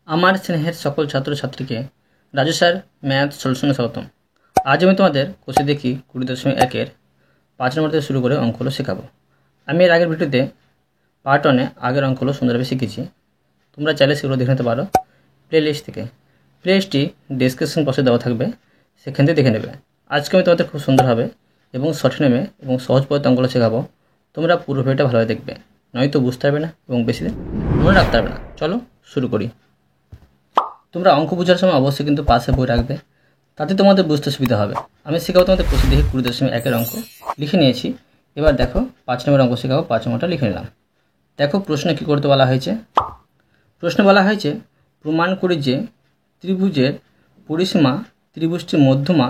আমার স্নেহের সকল ছাত্রছাত্রীকে রাজু স্যার ম্যাথ সলিউশনে স্বাগতম। আজ আমি তোমাদের কোষে দেখি 20.1-এর 5 নম্বর থেকে শুরু করে অঙ্কগুলো শেখাবো। আমি এর আগের ভিডিওতে পার্ট 1-এ আগের অঙ্কগুলো সুন্দরভাবে শিখেছি। তোমরা চাইলে সেগুলো দেখে নিতে পারো প্লেলিস্ট থেকে। প্লেলিস্টটি ডেসক্রিপশন বক্সে দেওয়া থাকবে, সেখান থেকে দেখে নেবে। আজকে আমি তোমাদের খুব সুন্দরভাবে এবং সঠিক নেমে এবং সহজ পদ্ধতি অঙ্কগুলো শেখাবো। তোমরা পুরো ভিডিওটা ভালোভাবে দেখবে, নয়তো বুঝতে পারবে না এবং বেশি মনে রাখতে পারবে না। চলো শুরু করি। তোমরা অঙ্ক বোঝার সময় অবশ্যই কিন্তু পাশে বই রাখবে, তাতে তোমাদের বুঝতে সুবিধা হবে। আমি শেখাবো তোমাদের কোষে দেখি 20.1-এর অঙ্ক লিখে নিয়েছি। এবার দেখো 5 নম্বর অঙ্ক শেখাবো, 5 নম্বরটা লিখে নিলাম। দেখো প্রশ্নে কী করতে বলা হয়েছে। প্রশ্নে বলা হয়েছে প্রমাণ করি যে ত্রিভুজের পরিসীমা ত্রিভুজটির মধ্যমা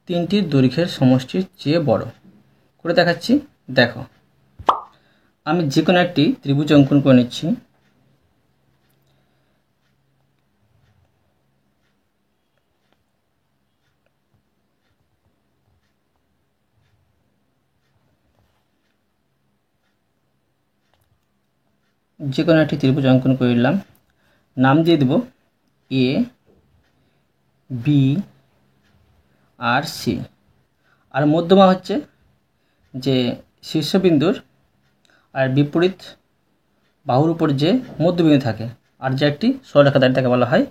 তিনটির দৈর্ঘ্যের সমষ্টির চেয়ে বড়। করে দেখাচ্ছি। দেখো আমি যে কোনো একটি ত্রিভুজ অঙ্কন করে নিচ্ছি। যে কোনো একটি ত্রিভুজ অঙ্কন করে নিলাম। নাম দিয়ে দেব এ, বি আর সি। আর মধ্যমা হচ্ছে যে শীর্ষবিন্দুর আর বিপরীত বাহুর উপর যে মধ্যবিন্দু থাকে আর যে একটি সরলরেখা দাঁড়িয়ে তাকে বলা হয়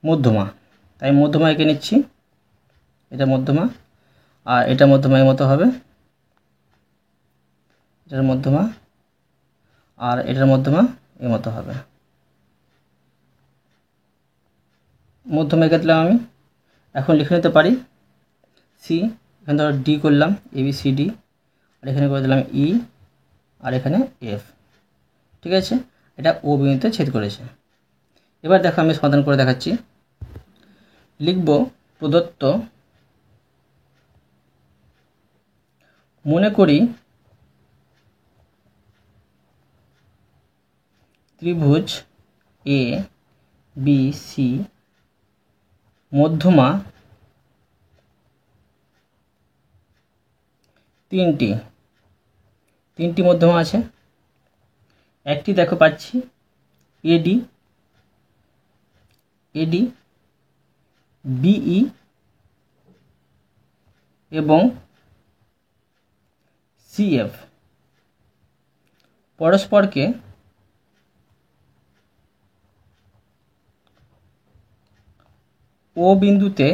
মধ্যমা। তাই মধ্যমা এঁকে নিচ্ছি। এটা মধ্যমা আর এটা মধ্যমা এর মতো হবে, এটার মধ্যমা আর এটার মধ্যমা এর মতো হবে। মধ্যমা এঁকে দিলাম আমি। এখন লিখে নিতে পারি সি, এখানে ধরো ডি করলাম, ABCD, আর এখানে করে দিলাম ই, আর এখানে এফ। ঠিক আছে, এটা ও বিন্দুতে ছেদ করেছে। এবার দেখো আমি সমাধান করে দেখাচ্ছি। লিখব প্রদত্ত মনে করি ত্রিভুজ এ বি সি মধ্যমা তিনটি মধ্যমা আছে। একটি দেখো পাচ্ছি এডি, বিই এবং সিএফ পরস্পরকে ও বিন্দুতে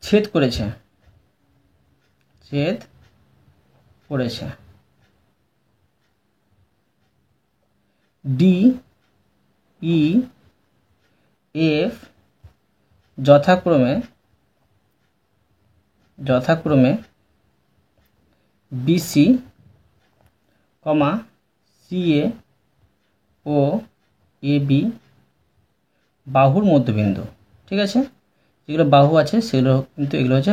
ছেদ করেছে। ডি, ই, এফ যথাক্রমে বিসি, সিএ ও এবি বাহুর মধ্যবিন্দু। ঠিক আছে, যেগুলো বাহু আছে সেগুলো কিন্তু এগুলো হচ্ছে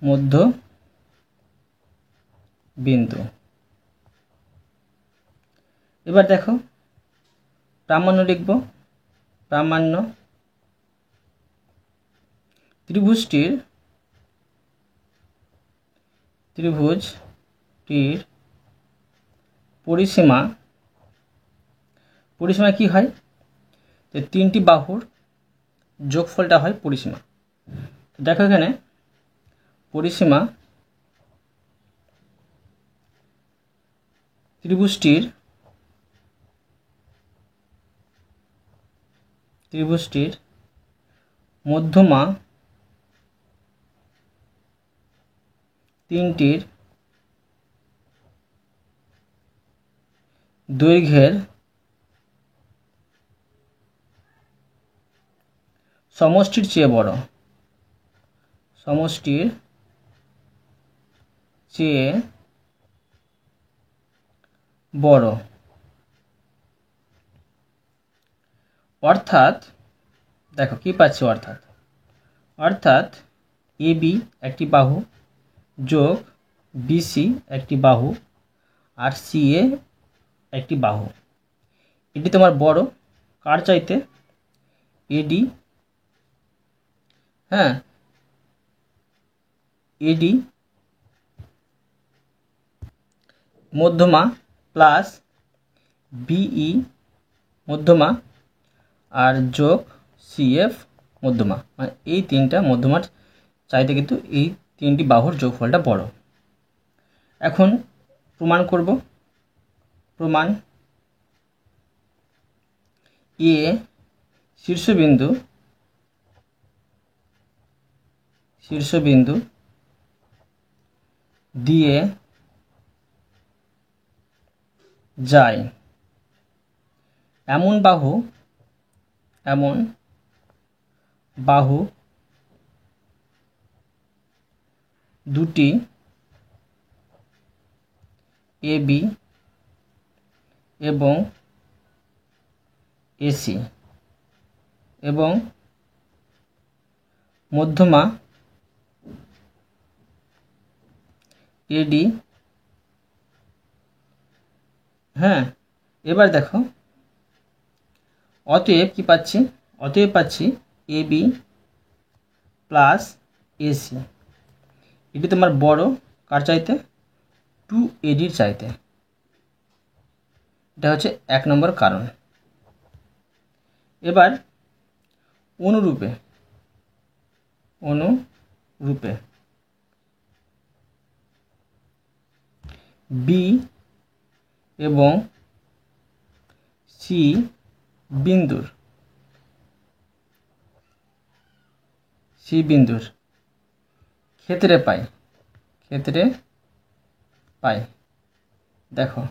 মধ্যবিন্দু। এবার দেখো প্রামাণ্য লিখব। প্রামাণ্য ত্রিভুজটির পরিসীমা কি হয়, যে তিনটি বাহুর যোগফলটা হয় পরিসীমা। দেখো এখানে পরিসীমা ত্রিভুজটির মধ্যমা তিনটির দৈর্ঘ্যের সমষ্টির চেয়ে বড়। অর্থাৎ দেখো কি পাচ্ছি, অর্থাৎ এবি একটি বাহু যোগ বিসি একটি বাহু আর সিএ একটি বাহু। এটি তোমার বড় কার চাইতে? এডি, হ্যাঁ এডি মধ্যমা প্লাস বিই মধ্যমা আর যোগ সিএফ মধ্যমা, মানে এই তিনটা মধ্যমার চাইতে কিন্তু এই তিনটি বাহুর যোগফলটা বড়। এখন প্রমাণ করব। প্রমাণ এ শীর্ষবিন্দু দিয়ে যায় এমন বাহু দুটি এবি এবং এসি এবং মধ্যমা এডি। হ্যাঁ, এবার দেখো, অতএব কি পাচ্ছি? অতএব পাচ্ছি এবি প্লাস এসি, এটি তোমার বড় কার চাইতে? 2ADর চাইতে। এটা হচ্ছে 1 নম্বর কারণ। এবার অনুরূপে বি এবং সি বিন্দুর ক্ষেত্রে পাই। দেখো,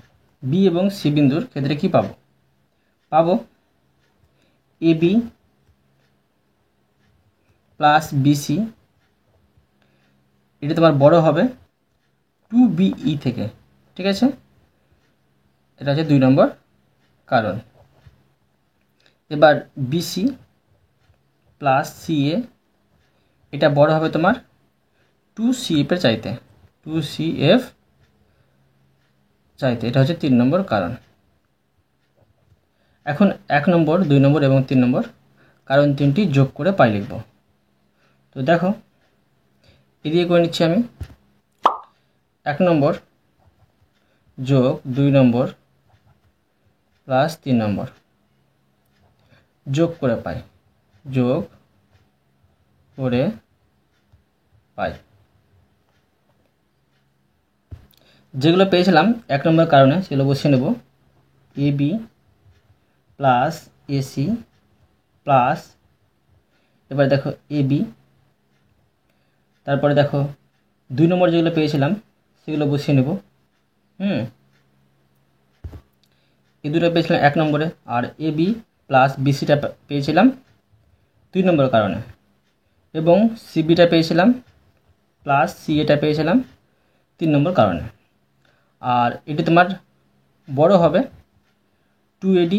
বি এবং সি বিন্দুর ক্ষেত্রে কি পাবো? এবি প্লাস বিসি, এটা তোমার বড় হবে 2BE থেকে। ঠিক আছে, এটা হচ্ছে 2 নম্বর কারণ। এবার বিসি প্লাস সিএ, এটা বড় হবে তোমার 2CF এর চাইতে। এটা হচ্ছে 3 নম্বর কারণ। এখন 1 নম্বর, 2 নম্বর এবং 3 নম্বর কারণ তিনটি যোগ করে পাই লিখব। তো দেখো, এদিকে করে নিচ্ছি আমি। 1 নম্বর যোগ 2 নম্বর প্লাস 3 নম্বর যোগ করে পাই। যেগুলো পেয়েছিলাম 1 নম্বর কারণে সেগুলো বসিয়ে নেব। এবি প্লাস এসি প্লাস, এবার দেখো এবি, তারপরে দেখো 2 নম্বর যেগুলো পেয়েছিলাম সেগুলো বসিয়ে নেব। এই দুটো পেয়েছিলাম 1 নম্বরে, আর এবি প্লাস বিসিটা পেয়েছিলাম 2 নম্বর কারণে, এবং সিবিটা পেয়েছিলাম প্লাস সিএটা পেয়েছিলাম 3 নম্বর কারণে। আর এটি তোমার বড় হবে 2AD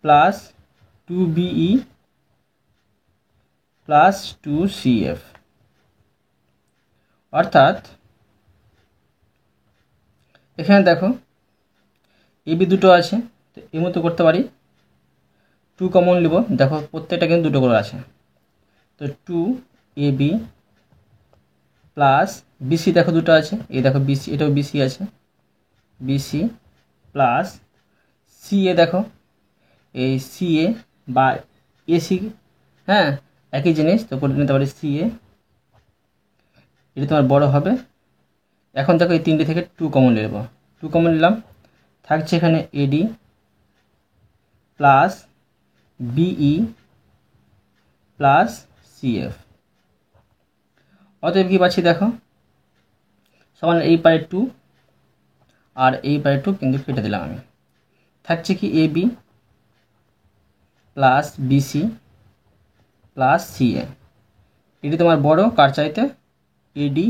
plus 2BE plus 2CF, অর্থাৎ এখানে দেখো এবি দুটো আছে, তো এর মতো করতে পারি 2 কমন নেব। দেখো প্রত্যেকটা কিন্তু দুটো করে আছে, তো 2AB প্লাস বিসি, দেখো দুটো আছে, এই দেখো বিসি, এটাও বিসি আছে, বিসি প্লাস সিএ, দেখো এই সিএ বা এসি, হ্যাঁ একই জিনিস, তো করে নিতে পারি সিএ, এটা তোমার বড় হবে। এখন দেখো এই তিনটে থেকে 2 কমন নেব, 2 কমন নিলাম, থাকছে এখানে AD plus BE plus CF. অতএব কি পাচ্ছি দেখো, সমান এই পারে 2 আর এই পারে 2 কিন্তু কেটে দিলাম আমি। থাকছে কি AB plus BC plus CA, এটি তোমার বড় কার চাইতে? AD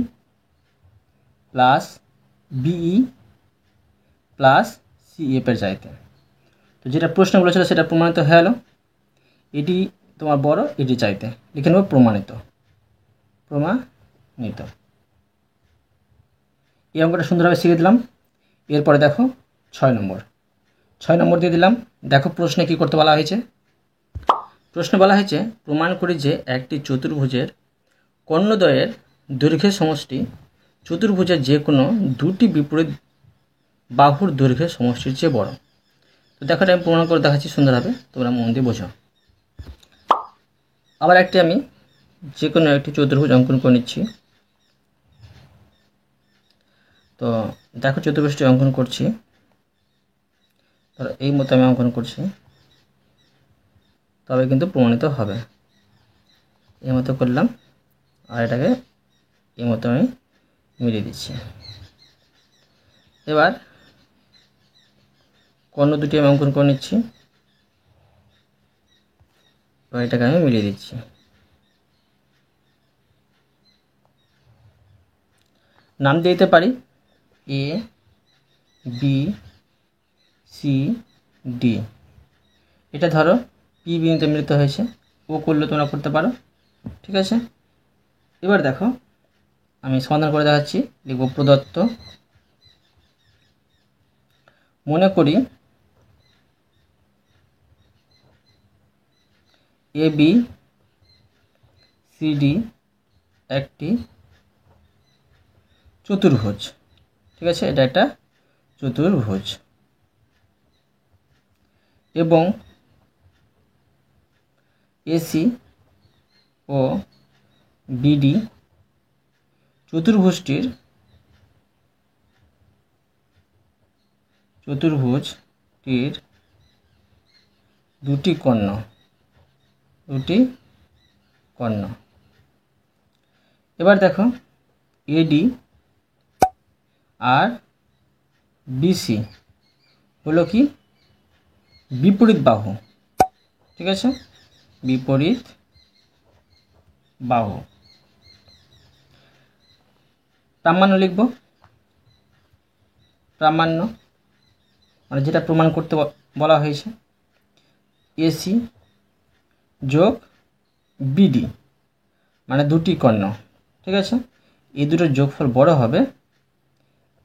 plus BE plus CF এর চাইতে। তো যেটা প্রশ্ন বলেছিল সেটা প্রমাণিত হয়ে গেল। এটি তোমার বড় এটি চাইতে, লিখে নেব প্রমাণিত। এই অঙ্কটা সুন্দরভাবে শিখে দিলাম। এরপরে দেখো 6 নম্বর দিয়ে দিলাম। দেখো প্রশ্নে কি করতে বলা হয়েছে। প্রশ্ন বলা হয়েছে, প্রমাণ করি যে একটি চতুর্ভুজের কর্ণদ্বয়ের দৈর্ঘ্যের সমষ্টি চতুর্ভুজের যে কোনো দুটি বিপরীত বাহুর দৈর্ঘ্যের সমষ্টির চেয়ে বড়। তো দেখো, আমি প্রমাণ করে দেখাচ্ছি সুন্দরভাবে, তোমরা মন দিয়ে বোঝো। আবার আমি যে কোনো একটি চতুর্ভুজ অঙ্কন করে নিচ্ছি। তো দেখো, চতুর্ভুজটি অঙ্কন করছি। ধরো এই মতো আমি অঙ্কন করছি, তবে কিন্তু প্রমাণিত হবে। এই মতো করলাম, আর এটাকে এই মতো আমি মিলিয়ে দিচ্ছি। এবার কর্ণ দুটি আমি অঙ্কন করে নিচ্ছি, এবার এটাকে আমি মিলিয়ে দিচ্ছি। নাম দিয়ে দিতে পারি এ, বি, সি, ডি। এটা ধরো পি বিন্দুতে মিলিত হয়েছে, ও করলে তোমরা করতে পারো, ঠিক আছে। এবার দেখো, আমি সমাধান করে দেখাচ্ছি। লিখব প্রদত্ত, মনে করি এ বি সি ডি একটি চতুর্ভুজ, ঠিক আছে, এটা একটা চতুর্ভুজ, এবং এসি ও বিডি চতুর্ভুজটির দুটি কর্ণ এবার দেখো, এডি আর বিসি হলো কি বিপরীত বাহু, ঠিক আছে, বিপরীত বাহু। প্রামাণ্য লিখব, প্রামাণ্য মানে যেটা প্রমাণ করতে বলা হয়েছে, এসি যোগ বিডি মানে দুটি কর্ণ, ঠিক আছে। এই দুটোর যোগফল বড় হবে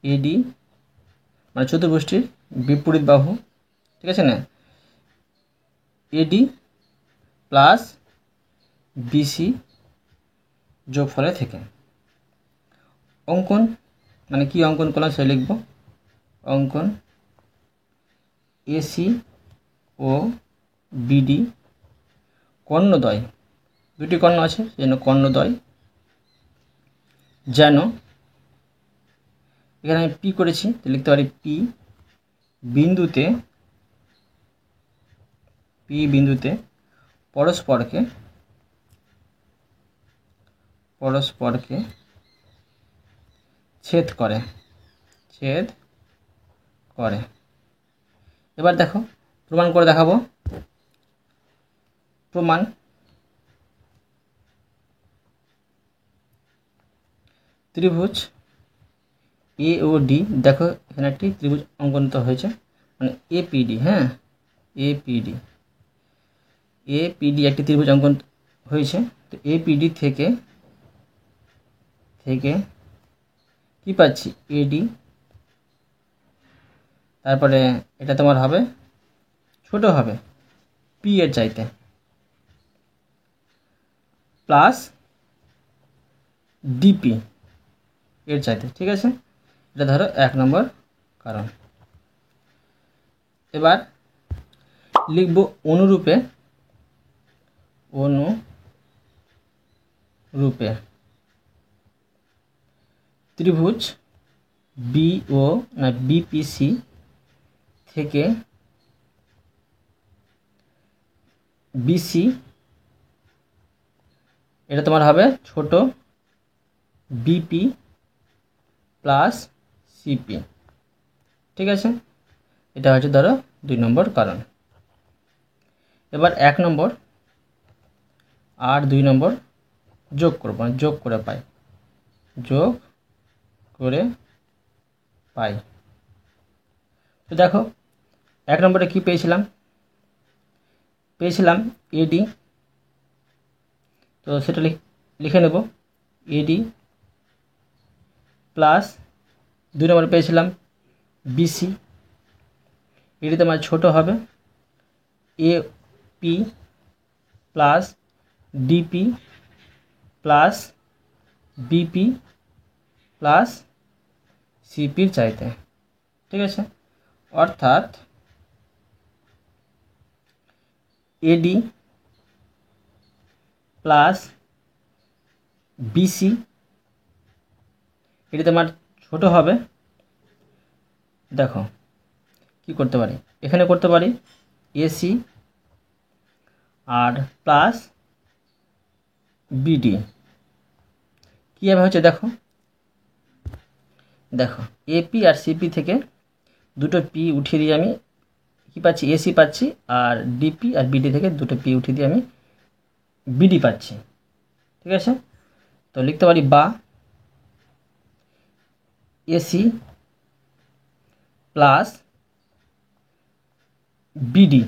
এডি মানে চতুর্ভুজটির বিপরীত বাহু, ঠিক আছে না, এডি প্লাস বিসি যোগফলে থেকে। অঙ্কন মানে কি অঙ্কন করলাম সে লিখব, অঙ্কন এসি ও বিডি কর্ণদ্বয়, দুটি কর্ণ আছে যেন কর্ণদ্বয়, যেন এখানে আমি পি করেছি, লিখতে পারি পি বিন্দুতে পরস্পরকে ছেদ করে। এবার দেখো, প্রমাণ করে দেখাবো। প্রমাণ, ত্রিভুজ এ ও ডি, দেখো এখানে একটি ত্রিভুজ অঙ্কনিত হয়েছে, মানে এপিডি, হ্যাঁ এপিডি একটি ত্রিভুজ অঙ্কন হয়েছে। তো এপিডি থেকে কি পাচ্ছি, এডি, তারপরে এটা তোমার হবে ছোট হবে পি এর চাইতে, প্লাস ডিপি এর চাইতে, ঠিক আছে। এটা ধরো 1 নম্বর কারণ। এবার লিখব অনুরূপে ত্রিভুজ বিপিসি থেকে বিসি, এটা তোমার হবে ছোট বিপি প্লাস সিপি, ঠিক আছে। এটা হচ্ছে ধরো 2 নম্বর কারণ। এবার 1 নম্বর আর 2 নম্বর যোগ করব, যোগ করে পাই। তো দেখো 1 নম্বরে কি পেয়েছিলাম এডি, তো সেটা লিখে নেব, এডি প্লাস 2 নম্বরে পেয়েছিলাম বিসি, এটি তোমার ছোট হবে AP plus DP plus BP plus সিপির চাইতে, ঠিক আছে। অর্থাৎ এডি প্লাস বিসি, এটি তোমার ছোট হবে। দেখো কি করতে পারি, এখানে করতে পারি এসি আর প্লাস বিডি। কীভাবে হচ্ছে দেখো, দেখো এপি আর সিপি থেকে দুটো পি উঠিয়ে দিয়ে আমি কী পাচ্ছি, এসি পাচ্ছি, আর ডিপি আর বিডি থেকে দুটো পি উঠিয়ে দিয়ে আমি বিডি পাচ্ছি, ঠিক আছে। তো লিখতে পারি বা এসি প্লাস বিডি,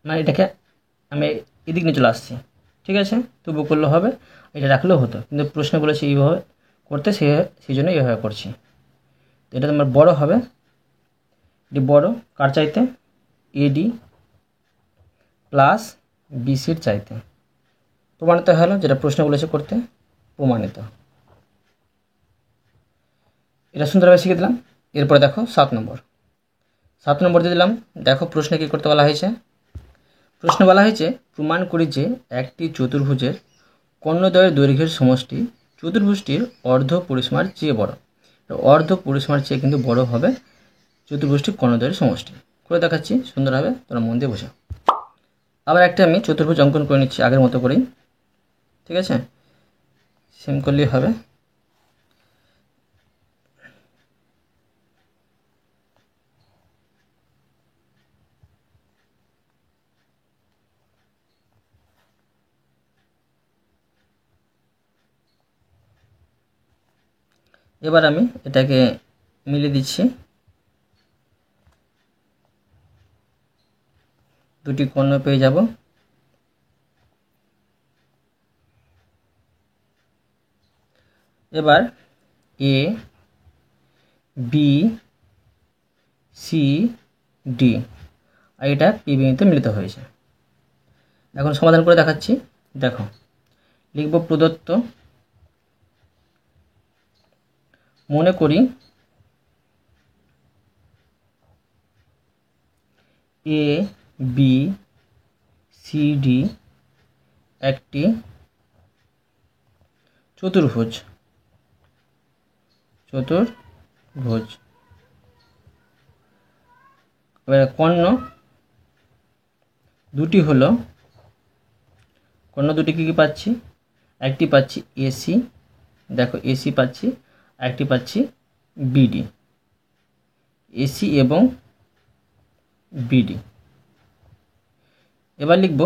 মানে এটাকে আমি এদিক নিয়ে চলে আসছি, ঠিক আছে। তবু করলে হবে, এটা রাখলেও হতো, কিন্তু প্রশ্ন বলেছে এইভাবে করতে, সেই জন্য এইভাবে করছি। তো এটা তোমার বড় হবে, এটি বড় কার চাইতে, এডি প্লাস বিসির চাইতে। প্রমাণিত হলো, যেটা প্রশ্ন বলেছে করতে প্রমাণিত। এটা সুন্দরভাবে শিখে দিলাম। এরপরে দেখো 7 নম্বর দিয়ে দিলাম। দেখো প্রশ্নে কী করতে বলা হয়েছে। প্রশ্ন বলা হয়েছে প্রমাণ করি যে একটি চতুর্ভুজের কর্ণদ্বয়ের দৈর্ঘ্যের সমষ্টি চতুর্ভুজটির অর্ধ পরিসীমার চেয়ে বড়। অর্ধ পরিসীমার চেয়ে কিন্তু বড় হবে চতুর্ভুজটির কর্ণদ্বয়ের সমষ্টি। করে দেখাচ্ছি সুন্দরভাবে, তোমরা মন দিয়ে বোঝো। আবার একটা আমি চতুর্ভুজ অঙ্কন করে নিচ্ছি আগের মতো করেই, ঠিক আছে। সেম করলেই হবে। এবার আমি এটাকে মিলিয়ে দিচ্ছি, দুটি কর্ণ পেয়ে যাব। এবার এ বি সি ডি আর এটা পি বিন্দুতে মিলিত হয়েছে। এখন সমাধান করে দেখাচ্ছি। দেখো লিখব প্রদত্ত, মনে করি এ বি সি ডি একটি চতুর্ভুজ। এবার কর্ণ দুটি হলো, কর্ণ দুটি কী কী পাচ্ছি, একটি পাচ্ছি এসি, দেখো এসি পাচ্ছি, একটি পাচ্ছি বিডি, এসি এবং বিডি। এবার লিখব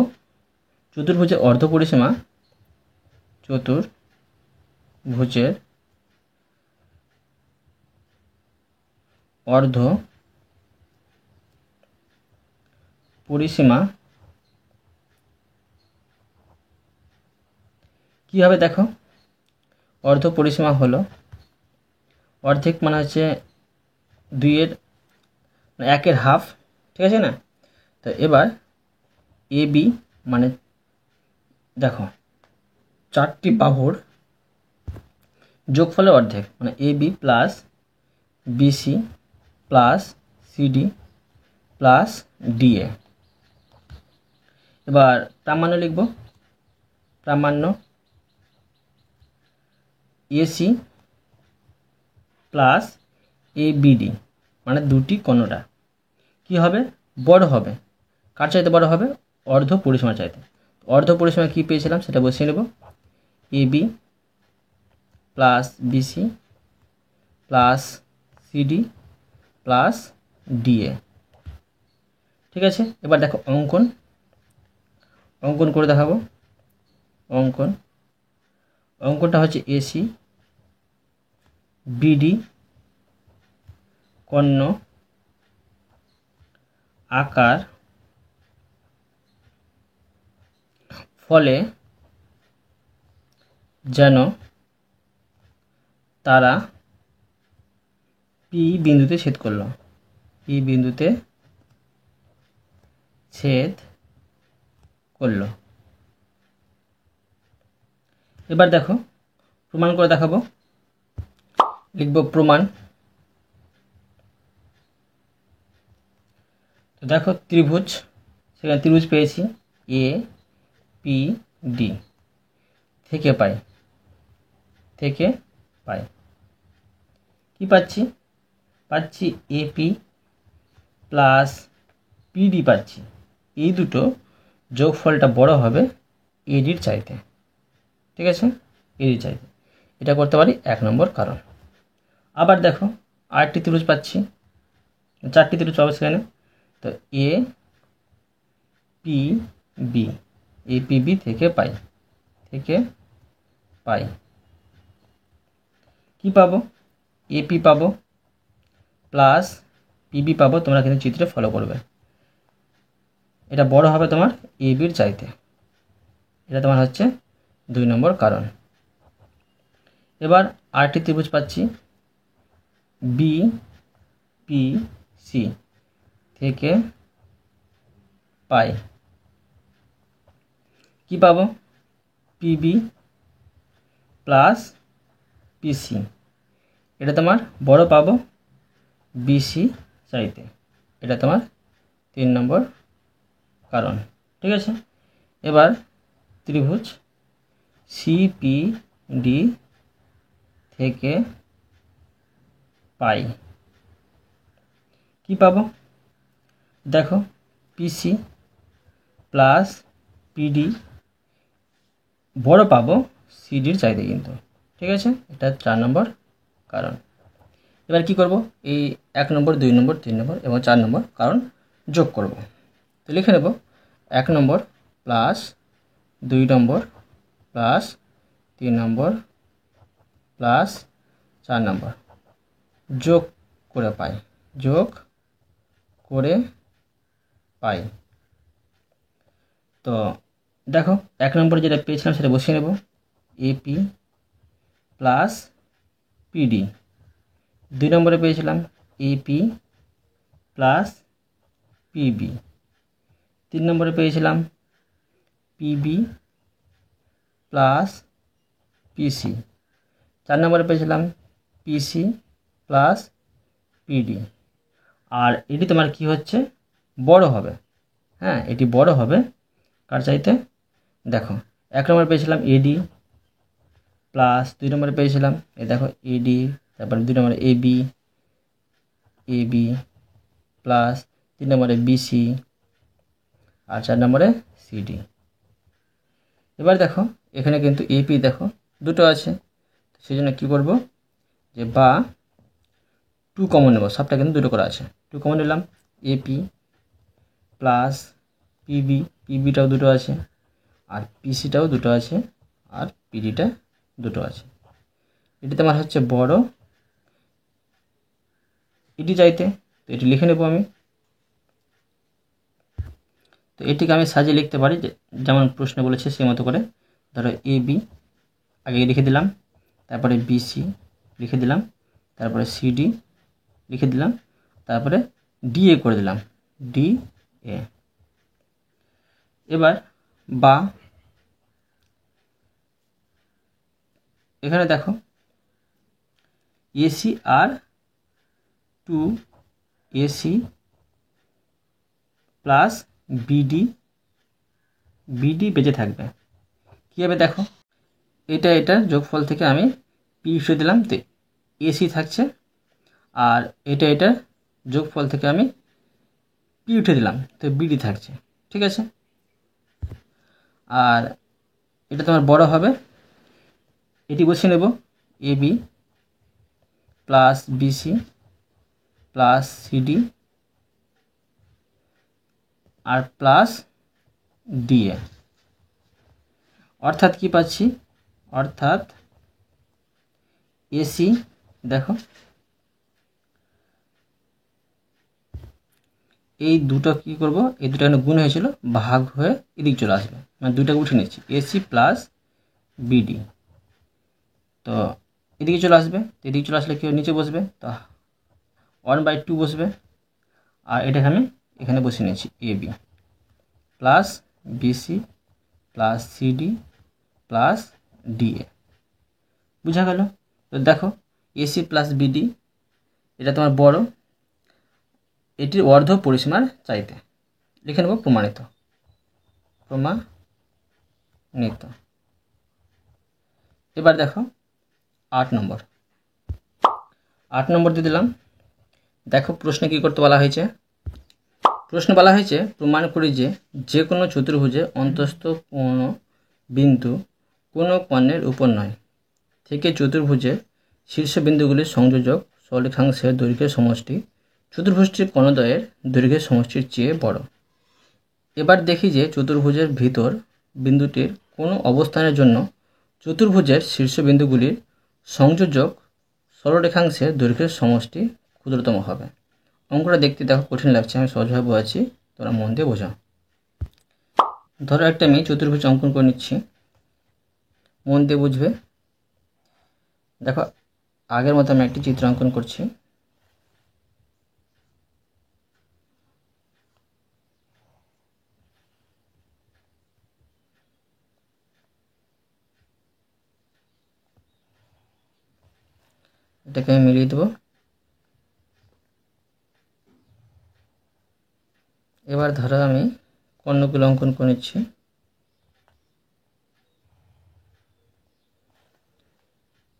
চতুর্ভুজের অর্ধ পরিসীমা, চতুর্ভুজের অর্ধ পরিসীমা কী হবে, দেখো অর্ধ পরিসীমা হলো অর্ধেক, মানে হচ্ছে 1/2, ঠিক আছে না। তো এবার এ বি মানে দেখো 4টি বাহুর যোগফলের অর্ধেক, মানে A B plus BC plus CD plus DA. এবার প্রামাণ্য লিখব, প্রামাণ্য এসি প্লাস এ বিডি, মানে দুটি কর্ণটা কী হবে, বড় হবে। কার চাইতে বড় হবে, অর্ধ পরিসীমা চাইতে। অর্ধ পরিসীমা কী পেয়েছিলাম সেটা বসিয়ে নেব, A B plus BC plus CD plus DA, ঠিক আছে। এবার দেখো অঙ্কন করে দেখাবো। অঙ্কনটা হচ্ছে এসি বিডি কর্ণ আকার ফলে যেন তারা পি বিন্দুতে ছেদ করলো, পি বিন্দুতে ছেদ করলো। এবার দেখো প্রমাণ করে দেখাবো। লিখব প্রমাণ। তো দেখো ত্রিভুজ, সেখানে ত্রিভুজ পেয়েছি এ পি ডি থেকে পাই কি পাচ্ছি এপি প্লাস পিডি পাচ্ছি। এই দুটো যোগফলটা বড় হবে এডির চাইতে, ঠিক আছে, এডির চাইতে। এটা করতে পারি 1 নম্বর কারণ। আবার দেখো আরেকটি ত্রিভুজ পাচ্ছি, 4টি ত্রিভুজ পাবো সেখানে। তো এ পি বি থেকে পাই কি পাবো, এপি পাবো প্লাস পিবি পাবো। তোমরা কিন্তু চিত্রে ফলো করবে, এটা বড় হবে তোমার এবির চাইতে। এটা তোমার হচ্ছে 2 নম্বর কারণ। এবার আরেকটি ত্রিভুজ পাচ্ছি বি পি সি থেকে পাই কি পাবো, পিবি প্লাস পিসি। এটা তোমার বড় পাবো বিসি চাইতে। এটা তোমার 3 নম্বর কারণ, ঠিক আছে। এবার ত্রিভুজ সিপিডি থেকে পাই কি পাবো, দেখো পিসি প্লাস পিডি বড় পাবো সিডির চাইতে কিন্তু, ঠিক আছে। এটা 4 নম্বর কারণ। এবার কি করব, এই 1 নম্বর 2 নম্বর 3 নম্বর এবং 4 নম্বর কারণ যোগ করব। তো লিখে নেব 1 নম্বর প্লাস 2 নম্বর প্লাস 3 নম্বর প্লাস 4 নম্বর যোগ করে পাই। তো দেখো 1 নম্বরে যেটা পেয়েছিলাম সেটা বসিয়ে নেব, এপি প্লাস পিডি। 2 নম্বরে পেয়েছিলাম এপি প্লাস পিবি। 3 নম্বরে পেয়েছিলাম পিবি প্লাস পিসি। 4 নম্বরে পেয়েছিলাম পিসি প্লাস পিডি। আর এটি তোমার কি হচ্ছে, বড় হবে। হ্যাঁ, এটি বড় হবে কার চাইতে, দেখো 1 নম্বরে পেয়েছিলাম এডি প্লাস 2 নম্বরে পেয়েছিলাম এই দেখো এডি, তারপরে 2 নম্বরে এবি প্লাস 3 নম্বরে বিসি আর 4 নম্বরে সিডি। এবার দেখো এখানে কিন্তু এপি দেখো দুটো আছে, সেই জন্য কী করবো, যে বা 2 কমন নেব। সবটা কিন্তু দুটো করে আছে, 2 কমন নিলাম। এপি প্লাস পিবিটাও দুটো আছে, আর পিসিটাও দুটো আছে, আর পিডিটা দুটো আছে। এটি তোমার হচ্ছে বড় এটি চাইতে, তো এটি লিখে নেব আমি। তো এটিকে আমি সাজিয়ে লিখতে পারি যেমন প্রশ্ন বলেছে সেই মতো করে। ধরো এবি আগে লিখে দিলাম, তারপরে বিসি লিখে দিলাম, তারপরে সিডি লিখে দিলাম, তারপরে ডিএ করে দিলাম, ডিএ। এবার বা এখানে দেখো এসি আর 2 এসি প্লাস বিডি বেঁচে থাকবে। কী হবে দেখো, এটা যোগফল থেকে আমি পি উঠিয়ে দিলাম, তো এসি থাকছে, আর এটা যোগফল থেকে আমি পি উঠে দিলাম, তো বিডি থাকছে, ঠিক আছে। আর এটা তোমার বড় হবে, এটি বসিয়ে নেব AB plus BC plus CD আর প্লাস ডিএ। অর্থাৎ কি পাচ্ছি, অর্থাৎ এসি দেখো এই দুটো কী করব, এই দুটো এখানে গুণ হয়েছিল ভাগ হয়ে এদিকে চলে আসবে, মানে দুইটাকে উঠে নিচ্ছি, এসি প্লাস বিডি। তো এদিকে চলে আসবে, এদিকে চলে আসলে কেউ নিচে বসবে, তো 1/2 বসবে। আর এটাকে আমি এখানে বসিয়ে নিয়েছি AB plus BC plus CD plus DA. বুঝা গেল? তো দেখো এসি প্লাস বিডি এটা তোমার বড়, এটির অর্ধ পরিসীমার চাইতে। লিখে নেব প্রমাণিত। প্রমাণিত। এবার দেখো 8 নম্বর। 8 নম্বর দিয়ে দিলাম। দেখো প্রশ্নে কী করতে বলা হয়েছে। প্রশ্নে বলা হয়েছে প্রমাণ করি যে কোনো চতুর্ভুজে অন্তস্থ কোনো বিন্দু কোনো কর্ণের উপর নয় থেকে চতুর্ভুজের শীর্ষবিন্দুগুলির সংযোজক সরলরেখাংশের দৈর্ঘ্যের সমষ্টি চতুর্ভুজটির কোণদ্বয়ের দৈর্ঘ্যের সমষ্টির চেয়ে বড়। এবার দেখি যে চতুর্ভুজের ভিতর বিন্দুটির কোনো অবস্থানের জন্য চতুর্ভুজের শীর্ষবিন্দুগুলির সংযোজক সরলরেখাংশের দৈর্ঘ্যের সমষ্টি ক্ষুদ্রতম হবে। অঙ্কটা দেখতে দেখো কঠিন লাগছে, আমি সহজভাবে বোঝাচ্ছি, তোমরা মন দিয়ে বোঝাও। ধরো একটা আমি চতুর্ভুজ অঙ্কন করে নিচ্ছি, মন দিয়ে বুঝবে। দেখো আগের মতো আমি একটি চিত্র অঙ্কন করছি। এটাকে আমি মিলিয়ে দেবো। এবার ধরো আমি কর্ণগুলো অঙ্কন করে নিচ্ছি।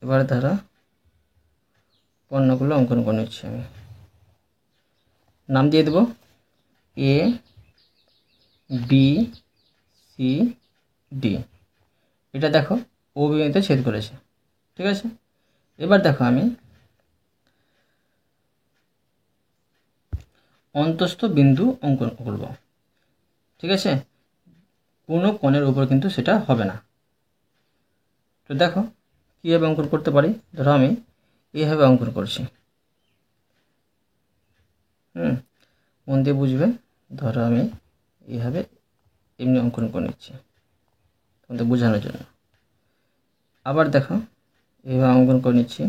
এবার ধরো কর্ণগুলো অঙ্কন করে নিচ্ছি আমি। নাম দিয়ে দেবো এ বি সি ডি। এটা দেখো ও বিন্দুতে ছেদ করেছে, ঠিক আছে। এবার দেখো আমি অন্তস্থ বিন্দু অঙ্কন করব, ঠিক আছে। কোনো কোণের উপর কিন্তু সেটা হবে না। তো দেখো কীভাবে অঙ্কন করতে পারি। ধরো আমি এইভাবে অঙ্কন করছি, মন দিয়ে বুঝবে। ধরো আমি এইভাবে এমনি অঙ্কন করে নিচ্ছি তোমাদের বোঝানোর জন্য। আবার দেখো এইভাবে অঙ্কন করে নিচ্ছি,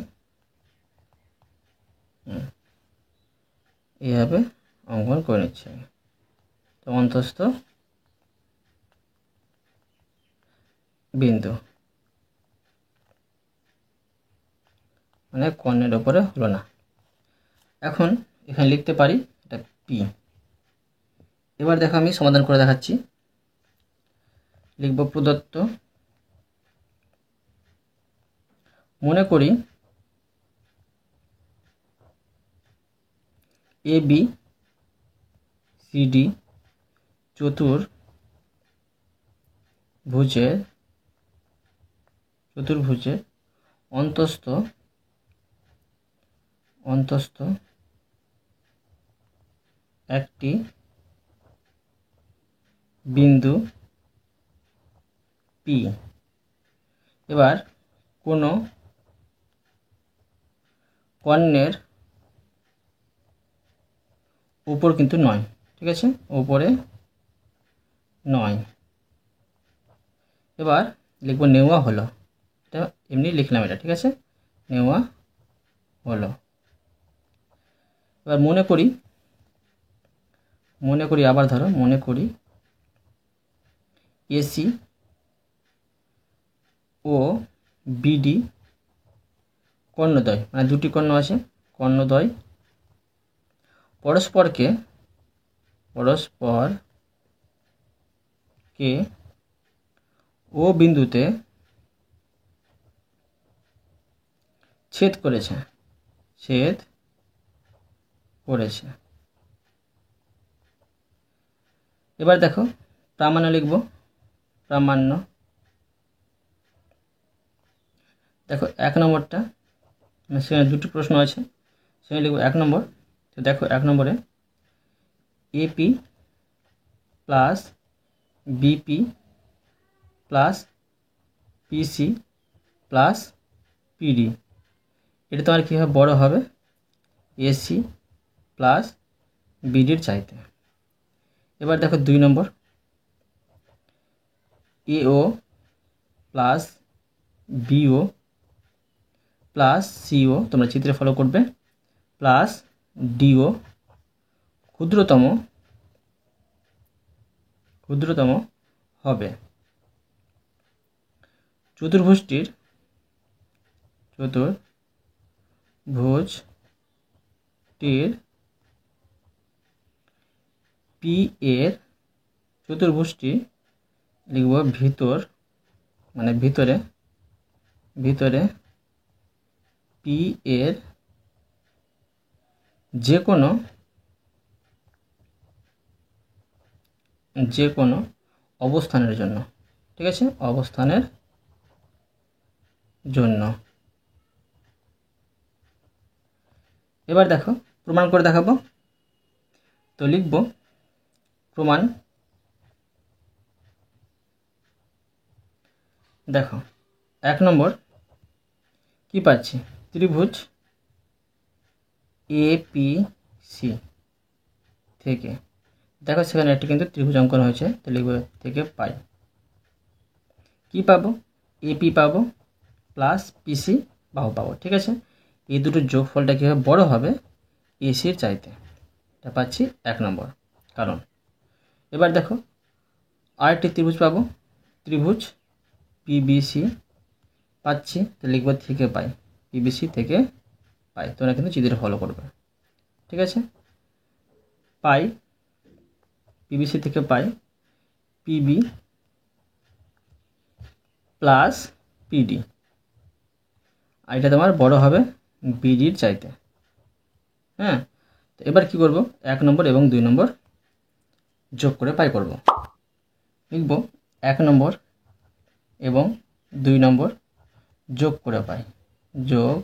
এইভাবে অঙ্কন করে নিচ্ছি। তো অন্তস্থ বিন্দু মানে কর্ণের ওপরে হলো না। এখন এখানে লিখতে পারি এটা পি। এবার দেখো আমি সমাধান করে দেখাচ্ছি। লিখব প্রদত্ত মনে করি এ বি সি ডি চতুর্ভুজের অন্তস্থ একটি বিন্দু পি। এবার কোনো কর্ণের উপর কিন্তু নয়, ঠিক আছে, উপরে নয়। এবার লিখব নেওয়া হলো। এটা এমনি লিখলাম এটা, ঠিক আছে, নেওয়া হলো। এবার মনে করি আবার ধরো মনে করি এসি ও বিডি কর্ণদ্বয়, মানে দুটি কর্ণ আছে, কর্ণদ্বয় পরস্পরকে ও বিন্দুতে ছেদ করেছে। এবার দেখো প্রামাণ্য লিখব। প্রামাণ্য দেখো 1 নম্বরটা, সেখানে দুটি প্রশ্ন আছে, সেখানে লিখব 1 নম্বর। তো দেখো 1 নম্বরে AP plus BP plus PC plus PD, এটা তোমার কীভাবে বড় হবে এসি প্লাস বিডির চাইতে। এবার দেখো 2 নম্বর এও প্লাস বিও প্লাস সিও, তোমরা চিত্রে ফলো করবে, প্লাস ডিও ক্ষুদ্রতম হবে। চতুর্ভুজটির চতুর্ভুজটির পি এর চতুর্ভুজটি লিখব ভিতর, মানে ভিতরে পি এর যে কোনো অবস্থানের জন্য, ঠিক আছে, অবস্থানের জন্য। এবার দেখো প্রমাণ করে দেখাবো। তো লিখব প্রমাণ। দেখো 1 নম্বর কি পাচ্ছি, ত্রিভুজ এপিসি থেকে, দেখো সেখানে একটি কিন্তু ত্রিভুজ অঙ্কন হয়েছে, তো লিখব থেকে পাই। কি পাবো, এপি পাবো প্লাস পিসি বাহু পাবো, ঠিক আছে। এই দুটোর যোগফলটা কী হবে, বড় হবে এসির চাইতে, এটা পাচ্ছি 1 নম্বর কারণ। এবার দেখো আরেকটি ত্রিভুজ পাবো, ত্রিভুজ পিবিসি পাচ্ছি, তো লিখব থেকে পাই, পিবিসি থেকে পাই, তোমরা কিন্তু চিত্রে ফলো করবে, ঠিক আছে। পাই পিবিসি থেকে পাই পিবি প্লাস পিডি, আর এটা তোমার বড় হবে বিডির চাইতে। হ্যাঁ, তো এবার কি করব, 1 নম্বর এবং 2 নম্বর যোগ করে পাই করব। লিখব 1 নম্বর এবং 2 নম্বর যোগ করে পাই, যোগ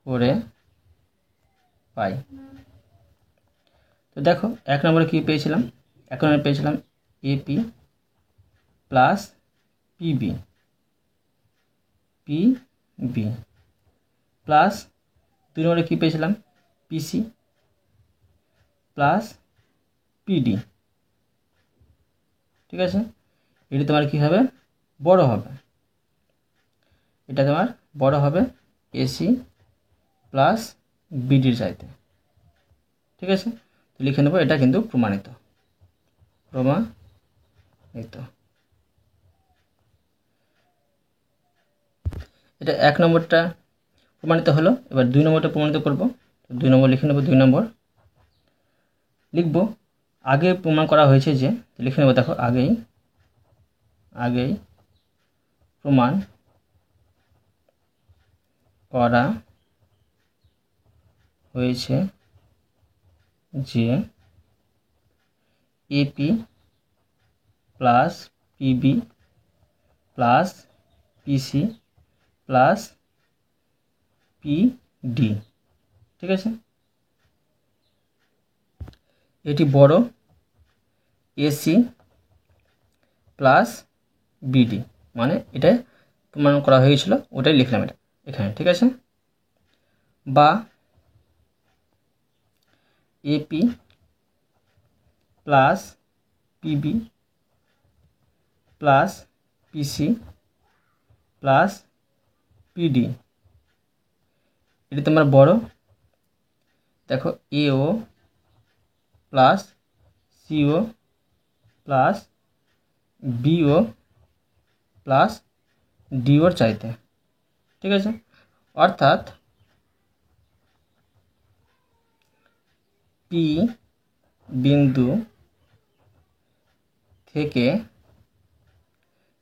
করে পাই। তো দেখো 1 নম্বরে কী পেয়েছিলাম, 1 নম্বরে পেয়েছিলাম এপি প্লাস পিবি প্লাস 2 নম্বরে কী পেয়েছিলাম, পিসি প্লাস পিডি, ঠিক আছে। এটি তোমার কী হবে, বড় হবে, এটা তোমার বড় হবে এসি প্লাস বিডির চাইতে, ঠিক আছে। তো লিখে নেব, এটা কিন্তু প্রমাণিত। এটা 1 নম্বরটা প্রমাণিত হলো। এবার 2 নম্বরটা প্রমাণিত করব। 2 নম্বর লিখে নেব, 2 নম্বর লিখব আগে প্রমাণ করা হয়েছে যে, লিখে নেব, দেখো আগেই প্রমাণ করা হয়েছে যে AP plus PB plus PC plus PD, ঠিক আছে। এটি বড় এসি প্লাস বিডি, মানে এটা প্রমাণ করা হয়েছিল, ওটাই লিখলাম এটা এখানে, ঠিক আছে। বা AP plus PB plus PC plus PD, এটি তোমার বড়, দেখো AO plus CO plus BO plus ডিওর চাইতে, ঠিক আছে। অর্থাৎ পি বিন্দু থেকে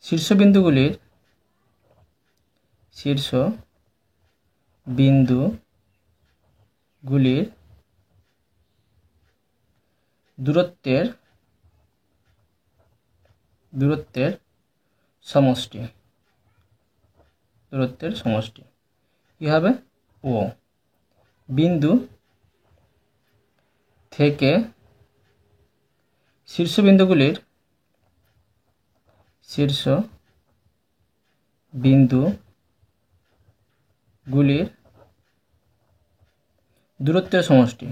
শীর্ষবিন্দুগুলির দূরত্বের সমষ্টি কী হবে, ও। বিন্দু থেকে শীর্ষবিন্দুগুলির দূরত্বের সমষ্টি।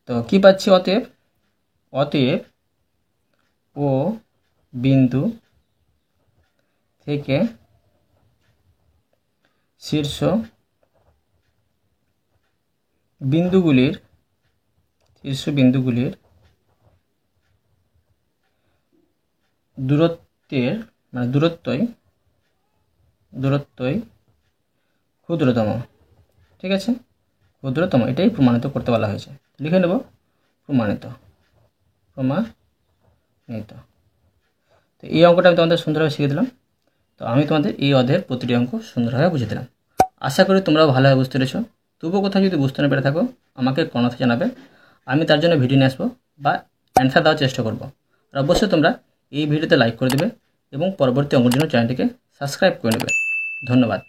তো কি পাচ্ছি, অতএব ও বিন্দু থেকে শীর্ষ বিন্দুগুলির দূরত্বের মানে দূরত্বই ক্ষুদ্রতম। ঠিক আছে, ক্ষুদ্রতম এটাই প্রমাণিত করতে বলা হয়েছে। লিখে নেব প্রমাণিত। তো এই অঙ্কটা আমি তোমাদের সুন্দরভাবে শিখে দিলাম। তো আমি তোমাদের এই অধ্যায়ের প্রতিটি অঙ্ক সুন্দরভাবে বুঝিয়ে দিলাম। আশা করি তোমরাও ভালোভাবে বুঝতে পেরেছো। তবুও কোথাও যদি বুঝতে না পেরে থাকো আমাকে কমেন্টে জানাবে, আমি তার জন্য ভিডিও নিয়ে আসবো বা অ্যান্সার দেওয়ার চেষ্টা করব। আর অবশ্যই তোমরা এই ভিডিওতে লাইক করে দেবে এবং পরবর্তী অঙ্কের জন্য চ্যানেলটিকে সাবস্ক্রাইব করে নেবে। ধন্যবাদ।